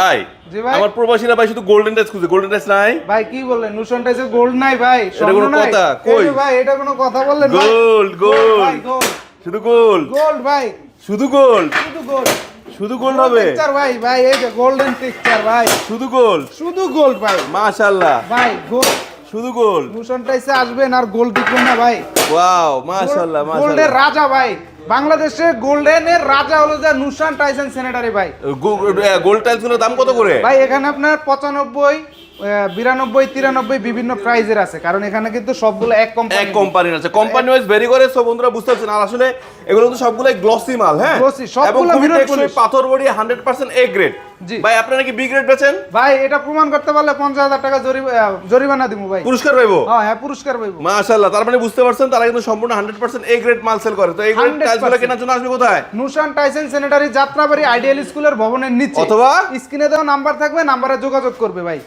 ভাই জি ভাই। আমার প্রবাসীরা ভাই শুধু গোল্ডেন টাচ খুঁজে, গোল্ডেন টাচ নাই? ভাই কি বললেন নুশন টাইসে গোল্ড নাই ভাই? এটা কোনো স্বর্ণ নাই? কথা? এই কই? যে ভাই এটা কোনো কথা বললেন ভাই? গোল্ড ভাই গোল্ড গোল্ড শুধু গোল্ড গোল্ড ভাই শুধু গোল্ড শুধু গোল্ড শুধু গোল্ড হবে? টেক্সচার ভাই ভাই এই যে গোল্ডেন টেক্সচার ভাই শুধু গোল্ড? শুধু গোল্ড ভাই মাশাআল্লাহ, ভাই গোল্ড শুধু গোল্ড। নুশন টাইসে আসবেন আর গোল্ড দিবেন না ভাই। ওয়াও মাশাআল্লাহ গোল্ডের মাশাআল্লাহ। রাজা ভাই, বাংলাদেশে গোল্ডেনের রাজা হলো যে নুশান টাইসন স্যানিটারি ভাই। গোল্ড টাইলস গুলোর দাম কত করে? ভাই এখানে আপনার 95, 92, 93 বিভিন্ন প্রাইজের আছে, কারণ এখানে কিন্তু সবগুলো এক এক কোম্পানির আছে, কোম্পানি ওয়াইজ ভেরি করে, সব বন্ধুরা বুঝতে পারছেন। আর আসলে এগুলো কিন্তু সবগুলাই গ্লসি মাল, হ্যাঁ Glossy, সবগুলো এবং খুবই mirror টেকসই, polish। পাথর বডি 100% এ গ্রেড। জি। ভাই আপনারা কি বি গ্রেড বেচেন? ভাই এটা প্রমাণ করতে পারলে 50,000 টাকা জরিমানা দিব ভাই। পুরস্কার পাইবো? হ্যাঁ পুরস্কার পাইবো। মাশাআল্লাহ, তার মানে বুঝতে পারছেন তারা কিন্তু সম্পূর্ণ 100% এ গ্রেড মাল সেল করে। তো এই গ্রেড 100% টাইলস গুলো কেনার জন্য আসবে কোথায়? Nushan Tyson sanitary, Jatrabari ideal স্কুলের ভবনের নিচে, অথবা স্ক্রিনে দেওয়া নাম্বার থাকবে, নাম্বারে যোগাযোগ করবে ভাই।